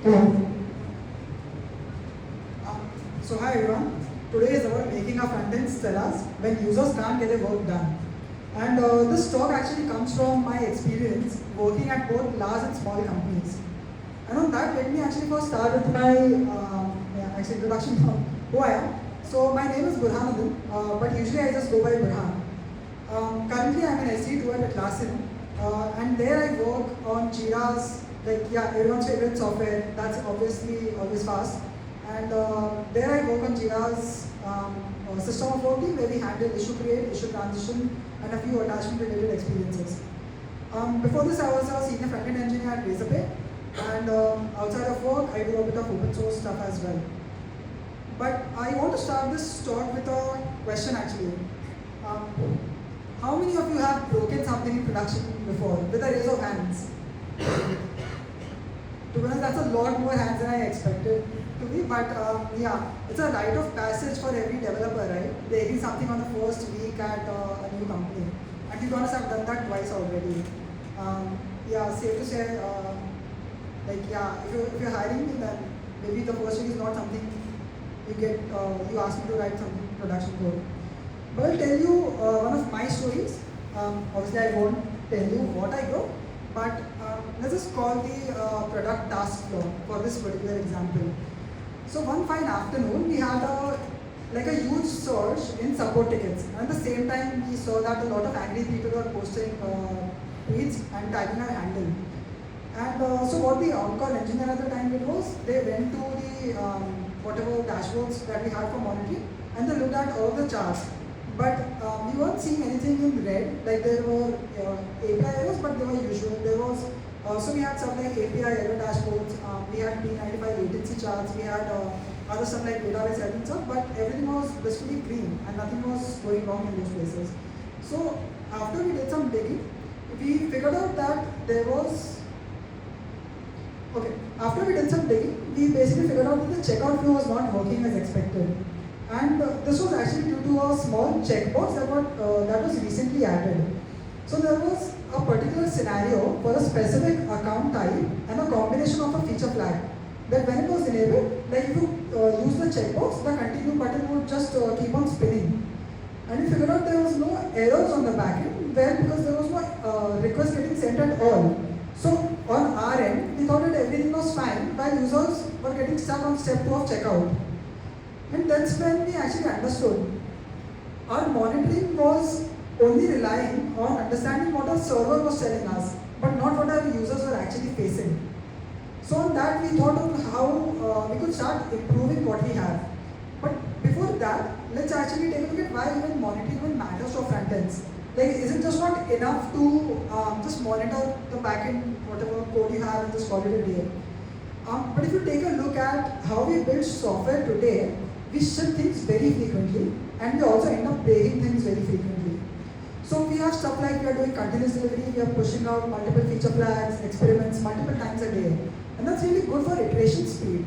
Hello. So hi everyone. Today is about making a front-end SLOs when users can't get their work done. And this talk actually comes from my experience working at both large and small companies. And on that, let me actually first start with my introduction from who I am. So my name is Burhanuddin, but usually I just go by Burhan. Currently I'm an SE2 at Atlassian, and there I work on Jira's, everyone's favorite software, that's obviously always fast. And there I work on Jira's system of working where we handle issue create, issue transition, and a few attachment related experiences. Before this I was a senior front-end engineer at Razorpay, and outside of work I do a bit of open source stuff as well. But I want to start this talk with a question actually. How many of you have broken something in production before? With a raise of hands. To be honest, that's a lot more hands than I expected to be, but yeah, it's a rite of passage for every developer, right? Breaking something on the first week at a new company. And to be honest, I've done that twice already. Yeah, safe to say, if you're hiring me, then maybe the first week is not something you ask me to write something production code. But I'll tell you one of my stories. Obviously, I won't tell you what I wrote, but let's just call the product task flow for this particular example. So one fine afternoon, we had a huge surge in support tickets. And at the same time, we saw that a lot of angry people were posting tweets and tagging our handle. And so what the on-call engineer at the time did was, they went to the whatever dashboards that we had for monitoring, and they looked at all the charts. But we weren't seeing anything in red, like there were API errors, but they were usual. There was, so we had stuff like API error dashboards, we had P95 latency charts, we had other stuff like database health and stuff, but everything was basically green and nothing was going wrong in those places. So after we did some digging, we figured out that there was, after we did some digging, we basically figured out that the checkout flow was not working as expected. And this was actually due to a small checkbox that was recently added. So there was a particular scenario for a specific account type and a combination of a feature flag. That when it was enabled, like if you use the checkbox, the continue button would just keep on spinning. And we figured out there was no errors on the backend, because there was no request getting sent at all. So on our end, we thought that everything was fine, while users were getting stuck on step 2 of checkout. And that's when we actually understood our monitoring was only relying on understanding what our server was telling us, but not what our users were actually facing. So on that, we thought of how we could start improving what we have. But before that, let's actually take a look at why even monitoring even matters for frontends. Like, is it just not enough to just monitor the backend, whatever code you have, and just call it a day? But if you take a look at how we build software today, we ship things very frequently, and we also end up breaking things very frequently. So we have stuff like we are doing continuous delivery, we are pushing out multiple feature flags, experiments multiple times a day. And that's really good for iteration speed.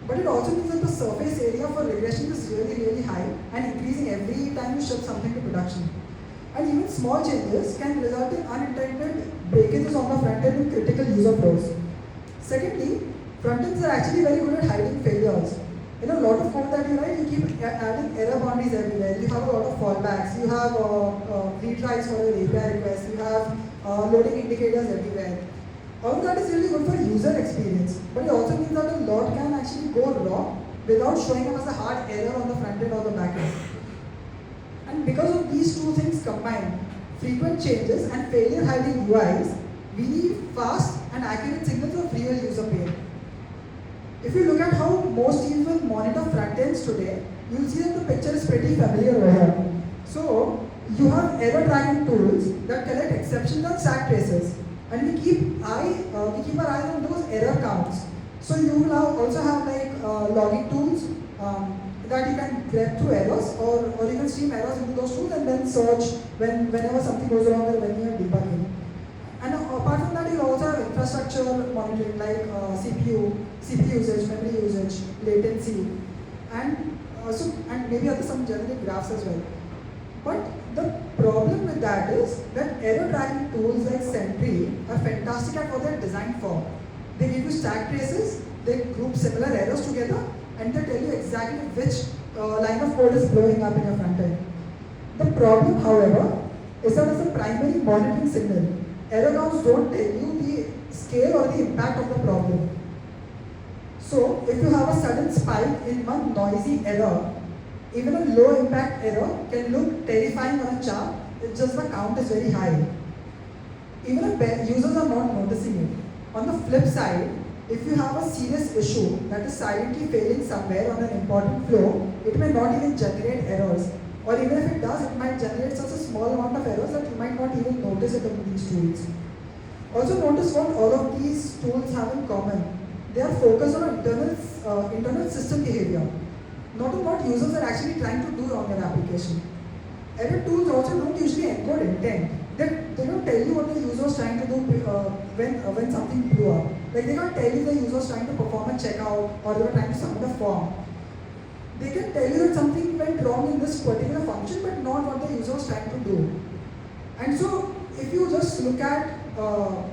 But it also means that the surface area for regression is really, really high and increasing every time you ship something to production. And even small changes can result in unintended breakages on the front end with critical user flows. Secondly, frontends are actually very good at hiding failures. In a lot of code that you write, you keep adding error boundaries everywhere. You have a lot of fallbacks. You have retries for your API requests. You have loading indicators everywhere. All of that is really good for user experience, but it also means that a lot can actually go wrong without showing up as a hard error on the front end or the back end. And because of these two things combined, frequent changes and failure hiding UIs, we need fast and accurate signals of real user pain. If you look at how most teams will monitor front ends today, you'll see that the picture is pretty familiar over here. So you have error tracking tools that collect exceptions and stack traces, and we keep our eyes on those error counts. So you will also have logging tools that you can grep through errors, or you can stream errors into those tools and then search whenever something goes wrong or when you are debugging. And apart from that, you'll also have infrastructure monitoring like CPU usage, memory usage, latency, and maybe some generic graphs as well. But the problem with that is that error tracking tools like Sentry are fantastic at what they're designed for. They give you stack traces, they group similar errors together and they tell you exactly which line of code is blowing up in your front end. The problem, however, is that as a primary monitoring signal, error counts don't tell you the scale or the impact of the problem. So, if you have a sudden spike in one noisy error, even a low impact error can look terrifying on a chart, it's just the count is very high. Even if users are not noticing it. On the flip side, if you have a serious issue that is silently failing somewhere on an important flow, it may not even generate errors. Or even if it does, it might generate such a small amount of errors that you might not even notice it in these tools. Also notice what all of these tools have in common. They are focused on internal system behavior, not on what users are actually trying to do on their application. Error tools also don't usually encode intent. They don't tell you what the user is trying to do when something blew up. Like they can't tell you the user is trying to perform a checkout or they were trying to submit a form. They can tell you that something went wrong in this particular function, but not what the user is trying to do. And so, if you just look at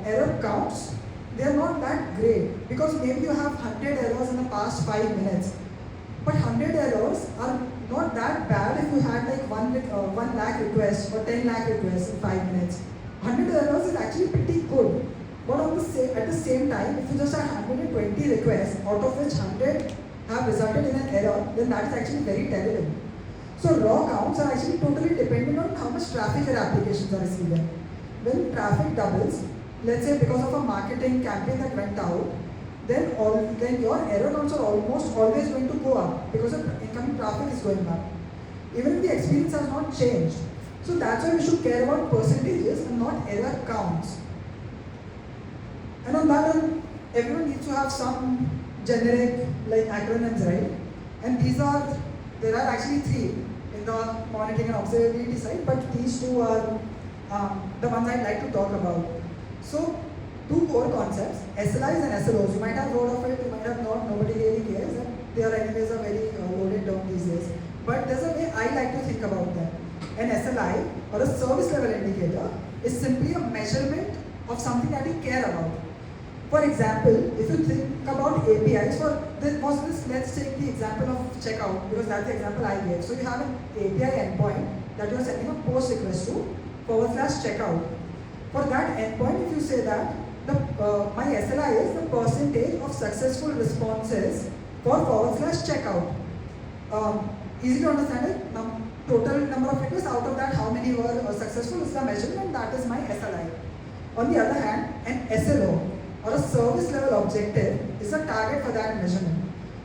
error counts, they are not that great because maybe you have 100 errors in the past 5 minutes. But 100 errors are not that bad if you had like 1 lakh requests or 10 lakh requests in 5 minutes. 100 errors is actually pretty good. But at the same time, if you just have 120 requests, out of which 100 have resulted in an error, then that is actually very terrible. So raw counts are actually totally dependent on how much traffic your applications are receiving. When traffic doubles, let's say because of a marketing campaign that went out, then your error counts are almost always going to go up because the incoming traffic is going up, even if the experience has not changed. So that's why we should care about percentages and not error counts. And on that end, everyone needs to have some generic like acronyms, right? And there are actually 3 in the monitoring and observability side, but these 2 are the ones I'd like to talk about. So 2 core concepts, SLIs and SLOs. You might have heard of it, you might have not, nobody really cares, and they are anyways a very loaded term these days. But there's a way I like to think about them. An SLI, or a service level indicator, is simply a measurement of something that you care about. For example, if you think about APIs, let's take the example of checkout, because that's the example I gave. So you have an API endpoint that you're sending a post request to, /checkout. For that endpoint, if you say that my SLI is the percentage of successful responses for /checkout. Easy to understand it. Total number of requests, out of that how many were successful is the measurement, that is my SLI. On the other hand, an SLO or a service level objective is a target for that measurement.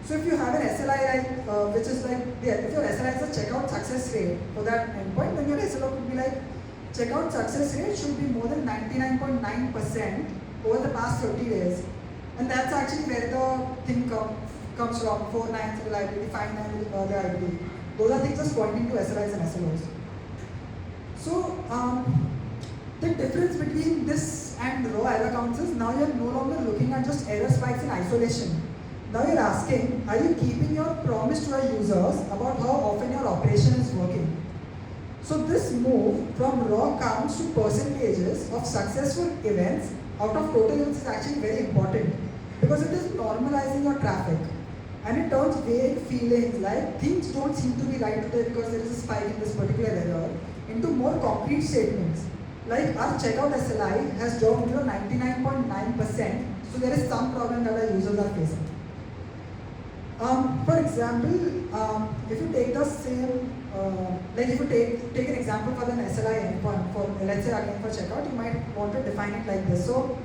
So if you have an SLI which is like, if your SLI is a checkout success rate for that endpoint, then your SLO could be like, checkout success rate should be more than 99.9% over the past 30 days. And that's actually where the thing comes from, 4 nines reliability, 5 nines reliability. Those are things just pointing to SLIs and SLOs. So the difference between this and raw error counts is now you're no longer looking at just error spikes in isolation. Now you're asking, are you keeping your promise to your users about how often your operation is working? So this move from raw counts to percentages of successful events out of total events is actually very important because it is normalizing your traffic and it turns vague feelings like things don't seem to be right today because there is a spike in this particular error into more concrete statements. Like our checkout SLI has dropped to 99.9%, so there is some problem that our users are facing. For example, if you take the same, like if you take an example for an SLI endpoint, for let's say again for checkout, you might want to define it like this. So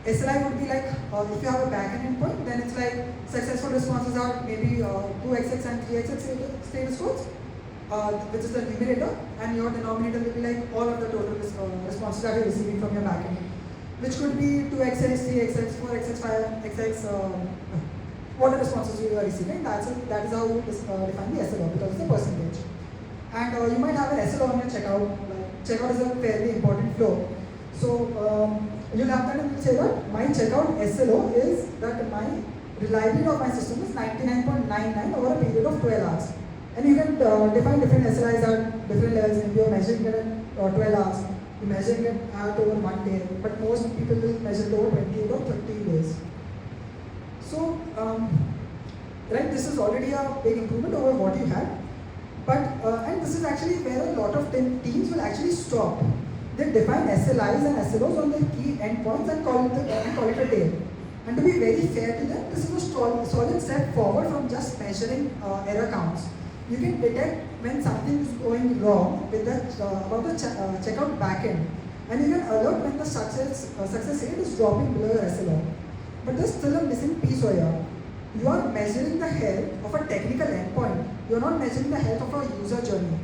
SLI would be like, if you have a backend endpoint, then it's like successful responses are maybe 2xx and 3xx status codes, which is the numerator, and your denominator will be like all of the total responses that you're receiving from your backend, which could be 2xx, 3xx, 4xx, 5xx, what the responses you are receiving. That is how you define the SLO, because it's a percentage. And you might have an SLO on your checkout. Like, checkout is a fairly important flow. So you'll have that and you'll say that my checkout SLO is that my reliability of my system is 99.99 over a period of 12 hours. And you can define different SLIs at different levels. If you're measuring it at 12 hours, you're measuring it at over 1 day, but most people will measure it over 28 or 30 days. So, right, this is already a big improvement over what you had. But, and this is actually where a lot of teams will actually stop. They define SLIs and SLOs on their key endpoints and call it a day. And to be very fair to them, this is a solid step forward from just measuring error counts. You can detect when something is going wrong with about the checkout backend, and you can alert when the success rate is dropping below your SLO. But there's still a missing piece here. You are measuring the health of a technical endpoint. You are not measuring the health of a user journey.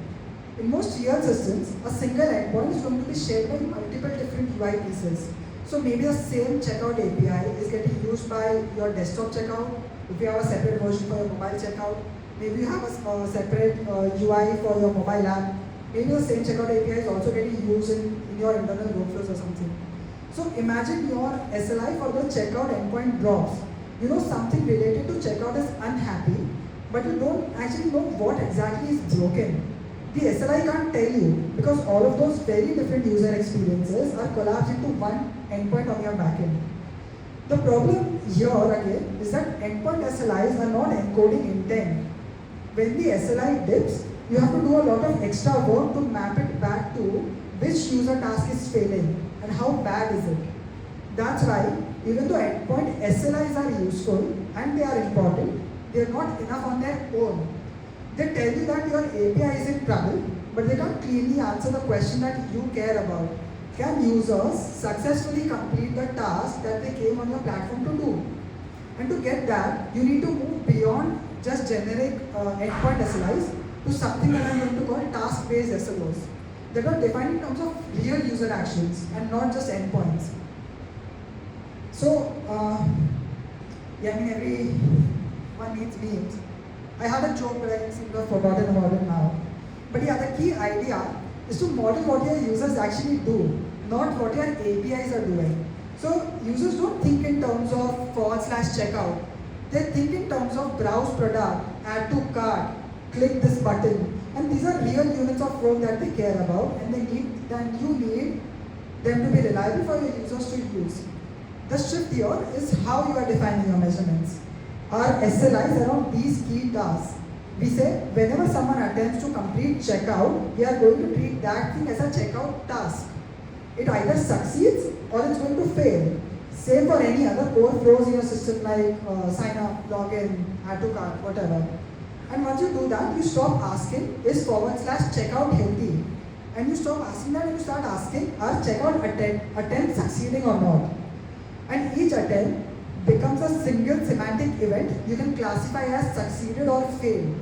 In most real systems, a single endpoint is going to be shared by multiple different UI pieces. So maybe the same checkout API is getting used by your desktop checkout. If you have a separate version for your mobile checkout, maybe you have a separate UI for your mobile app. Maybe the same checkout API is also getting used in your internal workflows or something. So imagine your SLI for the checkout endpoint drops. You know something related to checkout is unhappy, but you don't actually know what exactly is broken. The SLI can't tell you because all of those very different user experiences are collapsed into one endpoint on your backend. The problem here again is that endpoint SLIs are not encoding intent. When the SLI dips, you have to do a lot of extra work to map it back to which user task is failing and how bad is it. That's why even though endpoint SLIs are useful and they are important, they are not enough on their own. They tell you that your API is in trouble, but they can't clearly answer the question that you care about. Can users successfully complete the task that they came on your platform to do? And to get that, you need to move beyond just generic endpoint SLIs to something that I'm going to call task-based SLOs that are defined in terms of real user actions and not just endpoints. So, yeah, I mean, everyone needs memes. I had a joke, but I seem to have forgotten about it now. But yeah, the key idea is to model what your users actually do, not what your APIs are doing. So users don't think in terms of /checkout. They think in terms of browse product, add to cart, click this button. And these are real units of work that they care about, and you need them to be reliable for your users to use. The shift here is how you are defining your measurements. Our SLIs around these key tasks. We say whenever someone attempts to complete checkout, we are going to treat that thing as a checkout task. It either succeeds or it's going to fail. Same for any other core flows in your system like sign up, login, add to cart, whatever. And once you do that, you stop asking, is /checkout healthy? And you stop asking that and you start asking, are checkout attempts succeeding or not? And each attempt becomes a single semantic event you can classify as succeeded or failed.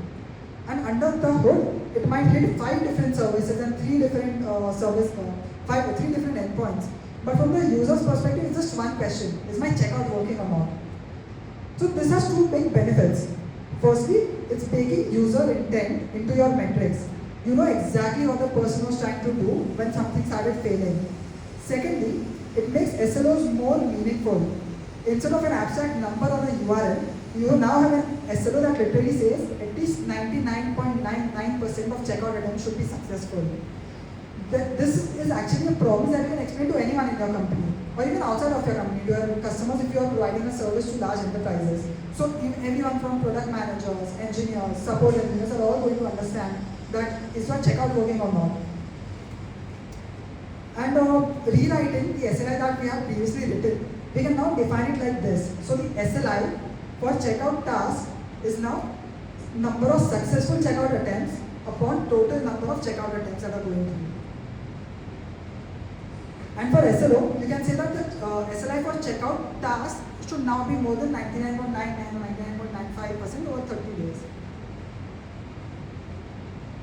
And under the hood, it might hit 5 different services and 3 different three different endpoints. But from the user's perspective, it's just one question: is my checkout working or not? So this has 2 big benefits. Firstly, it's baking user intent into your metrics. You know exactly what the person was trying to do when something started failing. Secondly, it makes SLOs more meaningful. Instead of an abstract number on a URL, you now have an SLO that literally says at least 99.99% of checkout attempts should be successful. This is actually a promise that you can explain to anyone in your company or even outside of your company, to your customers if you are providing a service to large enterprises. So everyone from product managers, engineers, support engineers are all going to understand that is your checkout working or not. And rewriting the SLI that we have previously written, we can now define it like this. So the SLI for checkout task is now number of successful checkout attempts upon total number of checkout attempts that are going through. And for SLO, you can say that the SLI for checkout task should now be more than 99.99 or 99.95% over 30 days.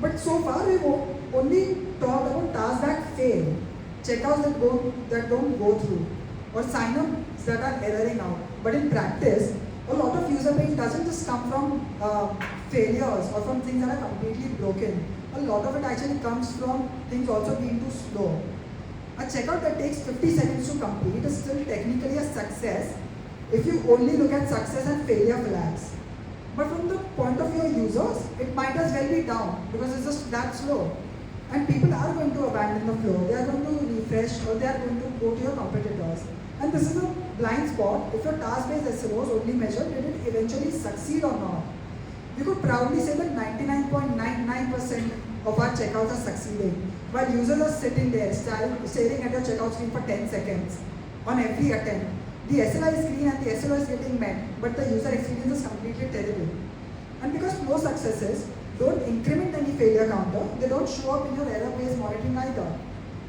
But so far, we've only talked about tasks that fail, checkouts that don't go through, or signups that are erroring out. But in practice, a lot of user pain doesn't just come from failures or from things that are completely broken. A lot of it actually comes from things also being too slow. A checkout that takes 50 seconds to complete is still technically a success if you only look at success and failure flags. But from the point of view of users, it might as well be down because it's just that slow. And people are going to abandon the flow. They are going to refresh or they are going to go to your competitors. And this is a blind spot. If your task-based SLOs only measure did it eventually succeed or not. We could proudly say that 99.99% of our checkouts are succeeding, while users are sitting there staring at your checkout screen for 10 seconds on every attempt. The SLI is green and the SLO is getting met, but the user experience is completely terrible. And because most successes don't increment any failure counter, they don't show up in your error-based monitoring either.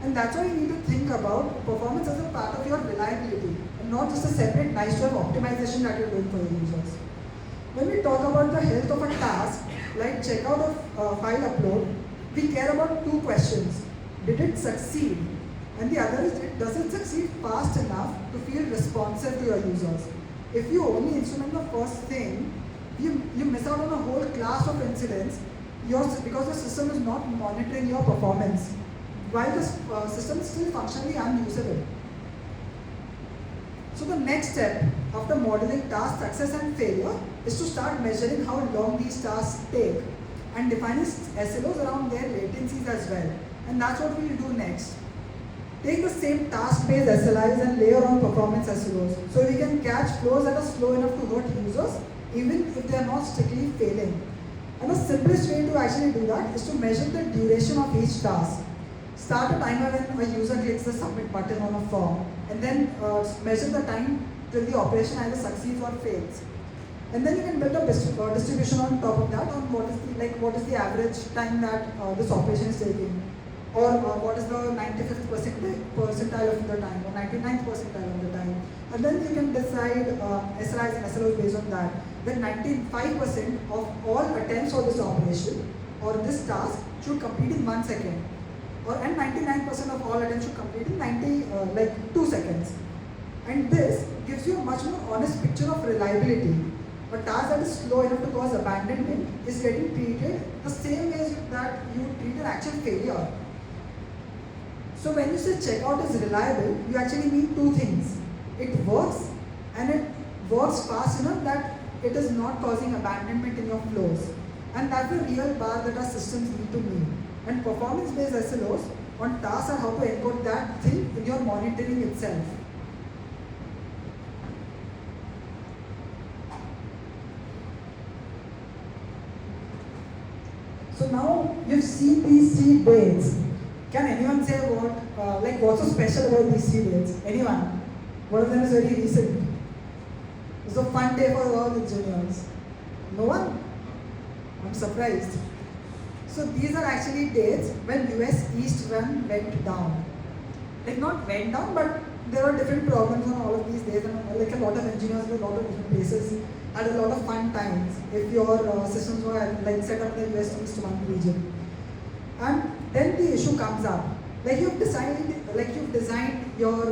And that's why you need to think about performance as a part of your reliability, and not just a separate nice-to-have optimization that you're doing for your users. When we talk about the health of a task, like checkout of file upload, we care about two questions. Did it succeed? And the other is, does it succeed fast enough to feel responsive to your users? If you only instrument the first thing, you miss out on a whole class of incidents because the system is not monitoring your performance, while the system is still functionally unusable. So the next step after modeling task success and failure is to start measuring how long these tasks take and defining SLOs around their latencies as well. And that's what we'll do next. Take the same task-based SLIs and layer on performance SLOs so we can catch flows that are slow enough to hurt users even if they are not strictly failing. And the simplest way to actually do that is to measure the duration of each task. Start a timer when a user clicks the submit button on a form, and then measure the time till the operation either succeeds or fails. And then you can build a distribution on top of that on what is the average time that this operation is taking, or what is the 95th percentile of the time, or 99th percentile of the time. And then you can decide SLIs and SLOs based on that. Then 95% of all attempts for this operation or this task should complete in 1 second. And 99% of all attempts should complete in 2 seconds. And this gives you a much more honest picture of reliability. A task that is slow enough to cause abandonment is getting treated the same way that you treat an actual failure. So when you say checkout is reliable, you actually mean two things. It works, and it works fast enough that it is not causing abandonment in your flows. And that's the real bar that our systems need to meet. And performance-based SLOs on tasks are how to encode that thing in your monitoring itself. So now you've seen these 3 dates. Can anyone say what's so special about these 3 dates? Anyone? One of them is very recent. It's a fun day for all engineers. No one? I'm surprised. So these are actually dates when US East Run went down. Like not went down, but there were different problems on all of these days, and like a lot of engineers in a lot of different places had a lot of fun times if your systems were set up in the US East Run region. And then the issue comes up. You've designed your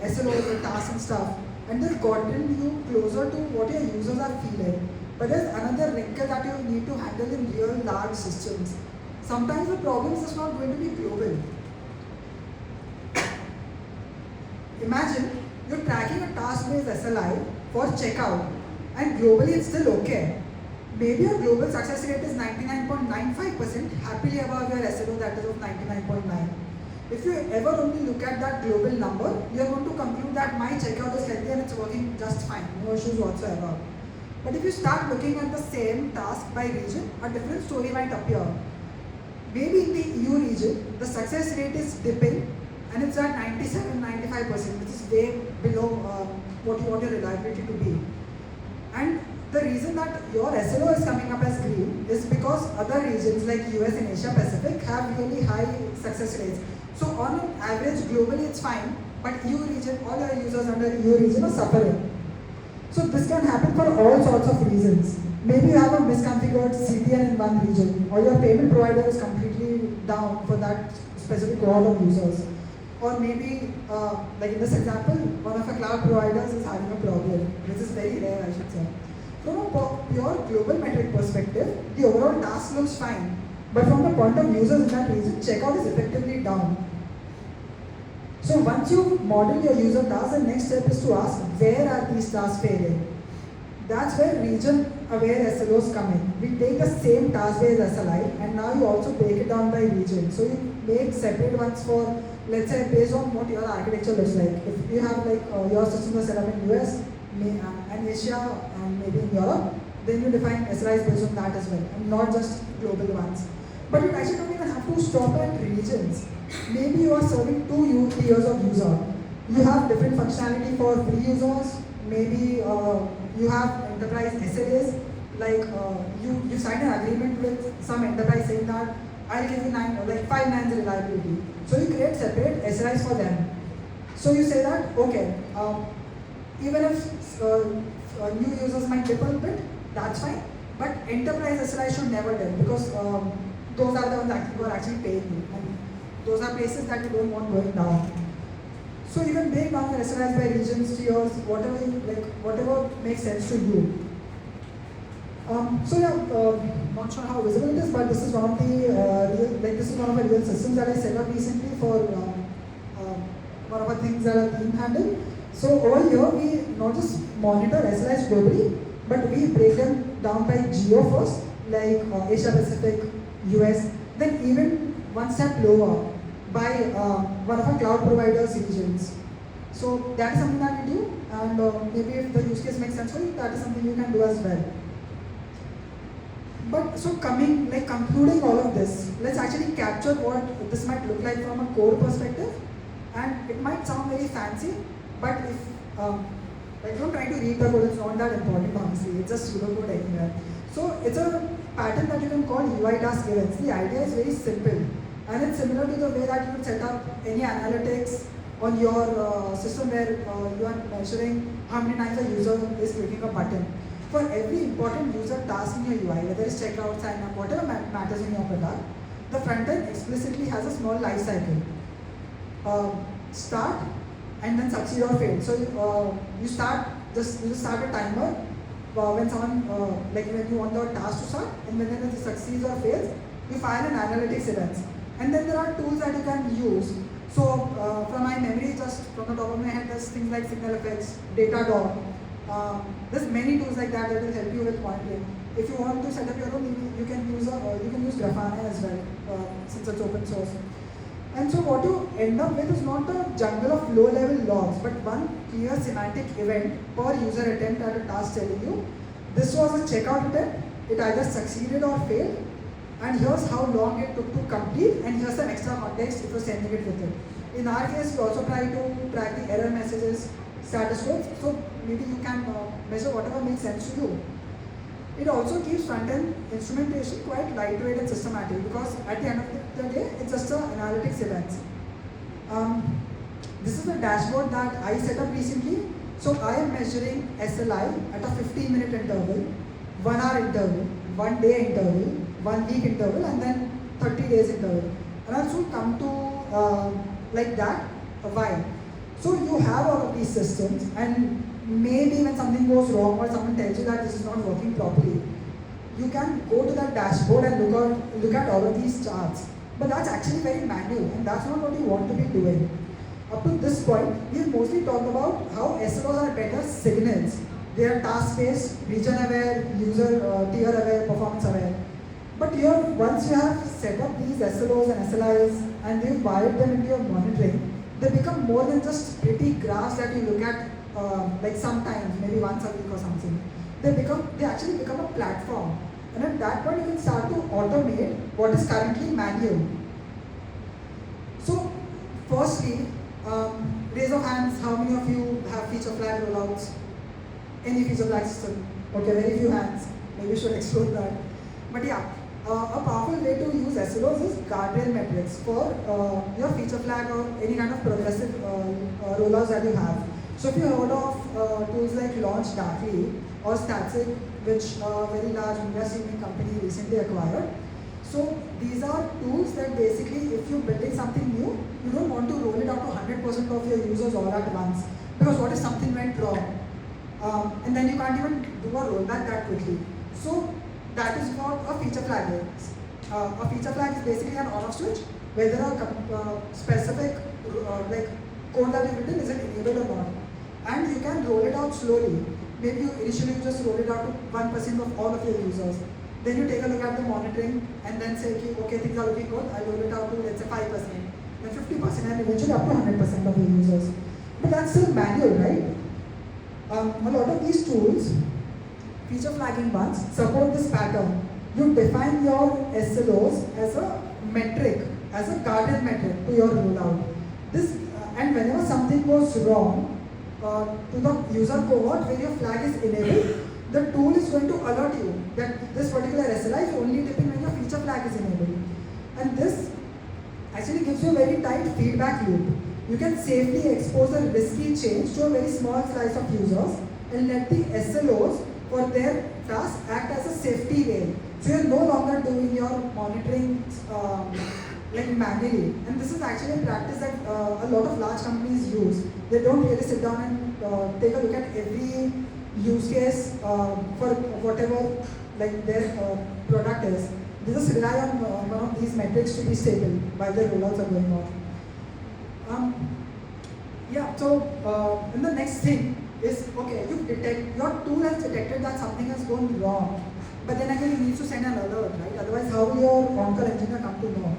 SLOs, your tasks and stuff, and they've gotten you closer to what your users are feeling. But there's another wrinkle that you need to handle in real large systems. Sometimes the problem is just not going to be global. Imagine you're tracking a task-based SLI for checkout, and globally it's still okay. Maybe your global success rate is 99.95%, happily above your SLO that is of 99.9. If you ever only look at that global number, you're going to conclude that my checkout is healthy and it's working just fine, no issues whatsoever. But if you start looking at the same task by region, a different story might appear. Maybe in the EU region, the success rate is dipping and it's at 97-95%, which is way below what you want your reliability to be. And the reason that your SLO is coming up as green is because other regions like US and Asia Pacific have really high success rates. So on an average, globally it's fine, but EU region, all your users under EU region are suffering. So this can happen for all sorts of reasons. Maybe you have a misconfigured CTN in one region, or your payment provider is completely down for that specific cohort of users. Or maybe, like in this example, one of our cloud providers is having a problem, which is very rare, I should say. From a pure global metric perspective, the overall task looks fine. But from the point of users in that region, checkout is effectively down. So once you model your user tasks, the next step is to ask, where are these tasks failing? That's where region-aware SLOs come in. We take the same task-based SLI, and now you also break it down by region. So you make separate ones for let's say based on what your architecture looks like. If you have like your systems are set up in US and Asia and maybe in Europe, then you define SLIs based on that as well, and not just global ones. But you actually don't even have to stop at regions. Maybe you are serving two tiers of user. You have different functionality for free users. Maybe you have enterprise SLAs. Like you sign an agreement with some enterprise saying that I'll give you 5 nines reliability. So you create separate SLIs for them. So you say that okay, even if new users might dip a bit, that's fine. But enterprise SLI should never dip because those are the ones who are actually paying you, and those are places that you don't want going down. So you can break down your SLIs by regions, tiers, whatever makes sense to you. Not sure how visible it is, but this is one of the real systems that I set up recently for one of the things that our team handle. So over here, we not just monitor SLIs globally, but we break them down by geo first, like Asia Pacific, US, then even one step lower by one of our cloud providers regions. So that is something that we do, and maybe if the use case makes sense for you, that is something you can do as well. But so concluding all of this, let's actually capture what this might look like from a core perspective. And it might sound very fancy, but if don't try to read the code, it's not that important honestly, it's just pseudocode anywhere. So it's a pattern that you can call UI task events. The idea is very simple, and it's similar to the way that you would set up any analytics on your system where you are measuring how many times a user is clicking a button. For every important user task in your UI, whether it's checkout, sign up, whatever matters in your product, the front end explicitly has a small life cycle. Start and then succeed or fail. So you start a timer when someone when you want the task to start, and when it succeeds or fails, you file an analytics event. And then there are tools that you can use. So from my memory, just from the top of my head, there's things like SignalFX, Datadog. There's many tools like that will help you with monitoring. If you want to set up your own, you can use Grafana as well, since it's open source. And so what you end up with is not a jungle of low-level logs, but one clear semantic event per user attempt at a task telling you, this was a checkout attempt, it either succeeded or failed, and here's how long it took to complete, and here's some extra context if you're sending it with it. In our case, we also try to track the error messages, status codes, so maybe you can measure whatever makes sense to you. It also keeps front-end instrumentation quite lightweight and systematic, because at the end of the day, it's just an analytics event. This is a dashboard that I set up recently. So I am measuring SLI at a 15-minute interval, 1 hour interval, 1 day interval, 1 week interval, and then 30 days interval. And I should come to like that a while. So you have all of these systems, and maybe when something goes wrong or someone tells you that this is not working properly, you can go to that dashboard and look at all of these charts. But that's actually very manual, and that's not what you want to be doing. Up to this point, we've mostly talked about how SLOs are better signals. They are task-based, region-aware, tier-aware, performance-aware. But here, once you have set up these SLOs and SLIs and they've wired them into your monitoring, they become more than just pretty graphs that you look at sometimes, maybe once a week or something. They actually become a platform. And at that point, you can start to automate what is currently manual. So, firstly, raise of hands, how many of you have feature flag rollouts? Any feature flag system? Okay, very few hands. Maybe we should explore that. But yeah, a powerful way to use SLOs is guardrail metrics for your feature flag or any kind of progressive rollouts that you have. So if you heard of tools like Launch Darkly or Static, which a very large media streaming company recently acquired. So these are tools that basically, if you're building something new, you don't want to roll it out to 100% of your users all at once. Because what if something went wrong? And then you can't even do a rollback that quickly. So that is what a feature flag is. A feature flag is basically an on-off switch, whether a specific code that you've written is enabled or not. And you can roll it out slowly. Maybe you initially just roll it out to 1% of all of your users. Then you take a look at the monitoring and then say, okay, things are looking good, I'll roll it out to, let's say, 5%. then 50%, and eventually up to 100% of the users. But that's still manual, right? A lot of these tools, feature flagging ones, support this pattern. You define your SLOs as a metric, as a guardian metric to your rollout. And whenever something goes wrong to the user cohort where your flag is enabled, the tool is going to alert you that this particular SLI is only dipping when your feature flag is enabled. And this actually gives you a very tight feedback loop. You can safely expose a risky change to a very small slice of users and let the SLOs for their task act as a safety rail. So you're no longer doing your monitoring like manually. And this is actually a practice that a lot of large companies use. They don't really sit down and take a look at every use case for whatever like their product is. They just rely on one of these metrics to be stable while their rollouts are going on. And the next thing is, okay, your tool has detected that something has gone wrong, but then again it needs to send an alert, right? Otherwise, how will your on-call engineer come to know?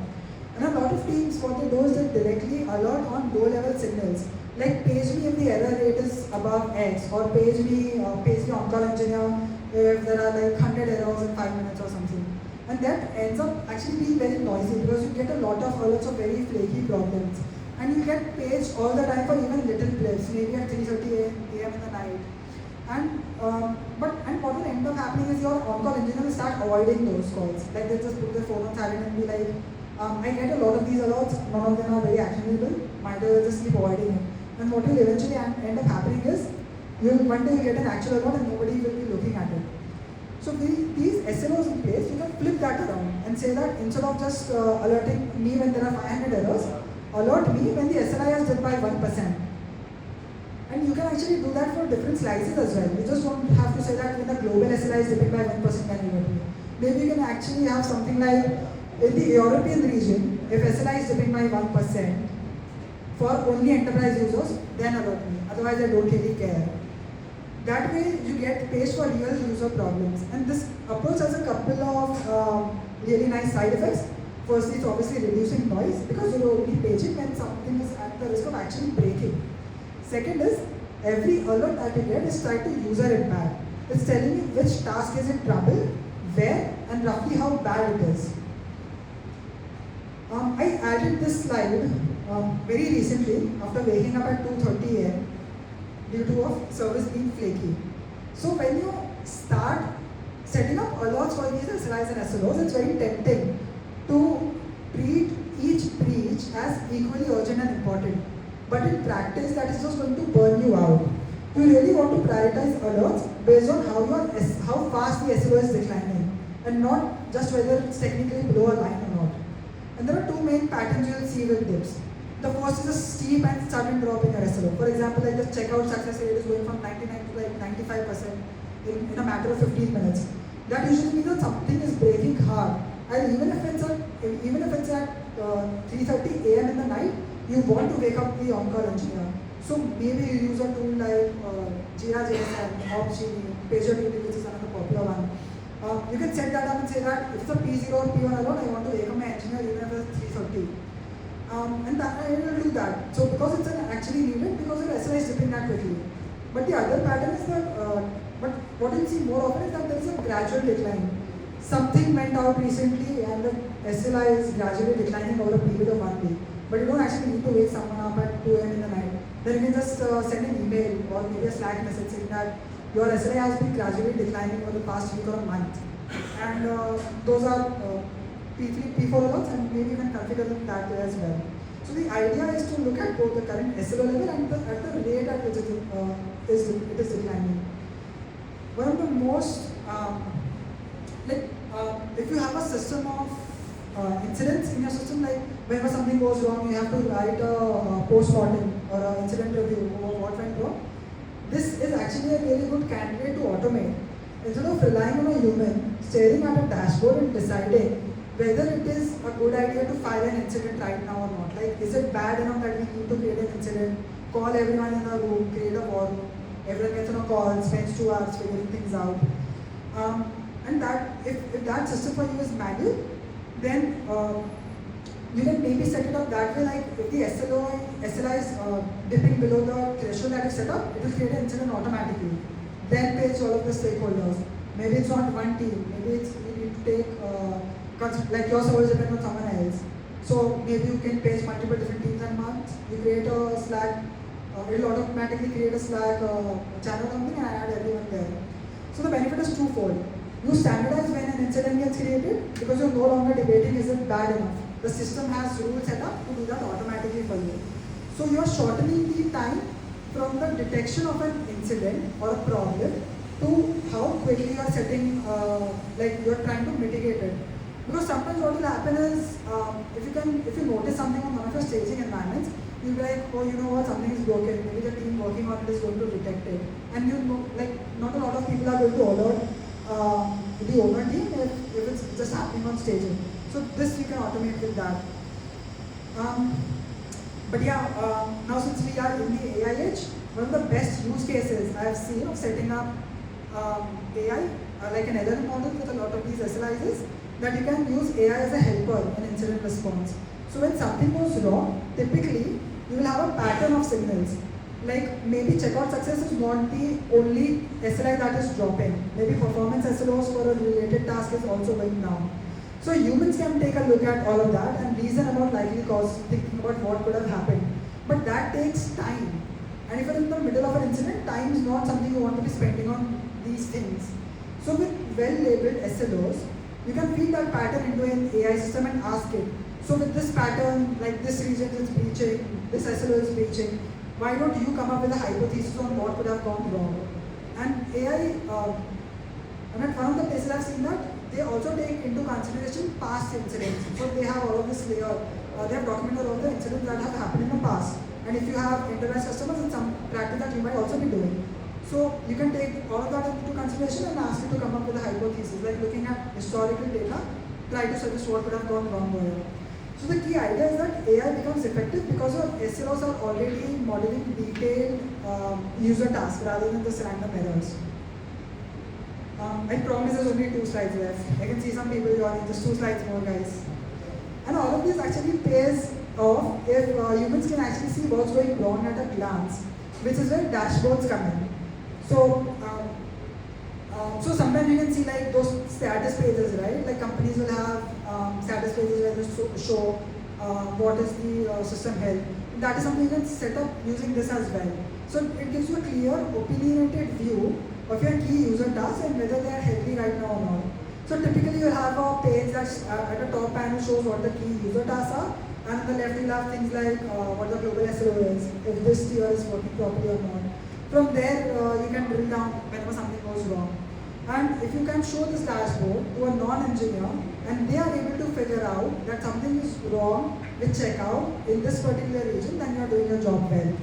And a lot of teams, what they do is they directly alert on low-level signals, like page me if the error rate is above X, or page the on-call engineer if there are like 100 errors in 5 minutes or something. And that ends up actually being very noisy because you get a lot of alerts of very flaky problems. And you get paged all the time for even little blips, maybe at 3:30 a.m. in the night. And what will end up happening is your on-call engineer will start avoiding those calls. Like they just put their phone on silent and be like, I get a lot of these alerts, none of them are very actionable, might as well just keep avoiding it. And what will eventually end up happening is, one day you get an actual alert and nobody will be looking at it. So these SLOs in place, you can flip that around and say that instead of just alerting me when there are 500 errors, alert me when the SLI has dipped by 1%. And you can actually do that for different slices as well. You just don't have to say that when the global SLI is dipping by 1%, can you alert me? Maybe you can actually have something like, in the European region, if SLI is dipping by 1% for only enterprise users, then alert me. Otherwise, I don't really care. That way, you get paged for real user problems. And this approach has a couple of really nice side effects. Firstly, it's obviously reducing noise because you're only paging when something is at the risk of actually breaking. Second is, every alert that you get is tied to user impact. It's telling you which task is in trouble, where, and roughly how bad it is. I added this slide very recently after waking up at 2:30 a.m. due to a service being flaky. So when you start setting up alerts for these SLIs and SLOs, it's very tempting to treat each breach as equally urgent and important. But in practice, that is just going to burn you out. You really want to prioritize alerts based on how fast the SLO is declining, and not just whether it's technically below a line or not. And there are two main patterns you'll see with dips. The first is a steep and sudden drop in your SLO. For example, like the checkout success rate is going from 99 to like 95% in a matter of 15 minutes. That usually means that something is breaking hard. And even if it's at 3:30 a.m. in the night, you want to wake up the on-call engineer. So maybe you use a tool like Jira JSM, Opsgenie, PagerDuty, which is another popular one. You can set that up and say that if it's a P0 or P1 alert, I want to wake up my engineer even if it's 3:30. And I will do that. So because it's actually needed, because your SLI is dipping that quickly. But the other pattern is that, but what you'll see more often is that there is a gradual decline. Something went out recently and the SLI is gradually declining over a period of 1 week. But you don't actually need to wake someone up at 2 a.m. in the night. Then you can just send an email or maybe a Slack message saying that your SLI has been gradually declining over the past week or a month. And those are P3, P4 alerts, and maybe you can configure them that way as well. So the idea is to look at both the current SLO level and at the rate at which it is declining. One of the most, if you have a system of incidents in your system, like whenever something goes wrong, you have to write a post-mortem or an incident review of what went wrong. This is actually a really good candidate to automate. Instead of relying on a human, staring at a dashboard and deciding whether it is a good idea to file an incident right now or not. Like, is it bad enough that we need to create an incident, call everyone in a room, create a war room, everyone gets on a call, spends 2 hours figuring things out. And that if that system for you is manual, then you can maybe set it up that way, like if the SLI is dipping below the threshold that is set up, it will create an incident automatically. Then page all of the stakeholders. Maybe it's not one team, maybe it's you need to take, like your servers depend on someone else. So maybe you can page multiple different teams and months. You create a Slack, it will automatically create a Slack channel or something and add everyone there. So the benefit is twofold. You standardize when an incident gets created because you're no longer debating is it bad enough. The system has rules set up to do that automatically for you. So you're shortening the time from the detection of an incident or a problem to how quickly you're setting, like you're trying to mitigate it. Because sometimes what will happen is, if you notice something on one of your staging environments, you'll be like, oh, you know what, something is broken. Maybe the team working on it is going to detect it. And you know, like, not a lot of people are going to alert the owner team if it's just happening on staging. So this you can automate with that. But yeah, now since we are in the AI age, one of the best use cases I have seen of setting up AI, like an LLM model with a lot of these SLIs, is that you can use AI as a helper in incident response. So when something goes wrong, typically you will have a pattern of signals. Like maybe checkout success is not the only SLI that is dropping. Maybe performance SLOs for a related task is also going down. So humans can take a look at all of that and reason about likely cause, thinking about what could have happened. But that takes time. And if you're in the middle of an incident, time is not something you want to be spending on these things. So with well-labeled SLOs, you can feed that pattern into an AI system and ask it. So with this pattern, like this region is breaching, this SLO is breaching, why don't you come up with a hypothesis on what could have gone wrong? And AI, and at one of the places I've seen that, they also take into consideration past incidents. So they have all of this layer, they have documented all of the incidents that have happened in the past. And if you have enterprise customers, it's some practice that you might also be doing. So you can take all of that into consideration and ask it to come up with a hypothesis, like looking at historical data, try to suggest what could have gone wrong there. So the key idea is that AI becomes effective because your SLOs are already modeling detailed user tasks rather than just random errors. I promise there's only 2 slides left. I can see some people yawning, just 2 slides more, guys. And all of this actually pays off if humans can actually see what's going wrong at a glance, which is where dashboards come in. So, so sometimes you can see like those status pages, right? Like companies will have status pages where they show what is the system health. That is something you can set up using this as well. So it gives you a clear, opinionated view of your key user tasks and whether they are healthy right now or not. So typically you'll have a page that's at the top panel shows what the key user tasks are, and on the left you'll have things like what the global SLO is, if this tier is working properly or not. From there you can drill down whenever something goes wrong. And if you can show this dashboard to a non-engineer and they are able to figure out that something is wrong with checkout in this particular region, then you are doing your job well.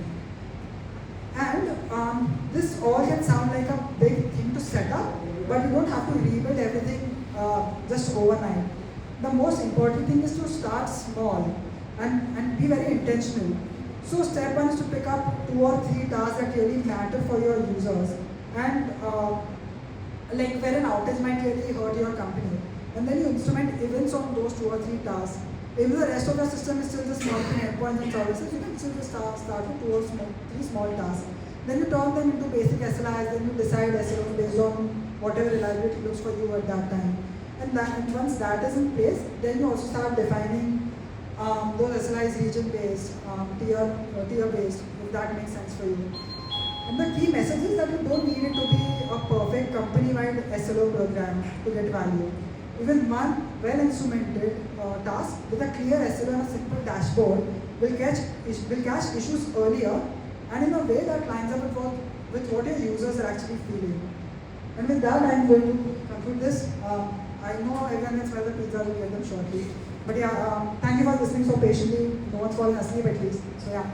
And this all can sound like a big thing to set up, but you don't have to rebuild everything just overnight. The most important thing is to start small and be very intentional. So step 1 is to pick up 2 or 3 tasks that really matter for your users and like where an outage might really hurt your company. And then you instrument events on those 2 or 3 tasks. If the rest of the system is still just monitoring endpoints and services, you can still just start with 2 or 3 small tasks. Then you turn them into basic SLIs, then you decide SLOs based on whatever reliability looks for you at that time. And once that is in place, then you also start defining those SLIs region-based, tier-based, if that makes sense for you. And the key message is that you don't need it to be a perfect company-wide SLO program to get value. Even one well-instrumented task with a clear SLO and a simple dashboard will catch issues earlier and in a way that lines up with what your users are actually feeling. And with that, I'm going to conclude this. I know everyone has tried the pizza, we'll get them shortly. But yeah, thank you for listening so patiently. No one's fallen asleep at least. So yeah.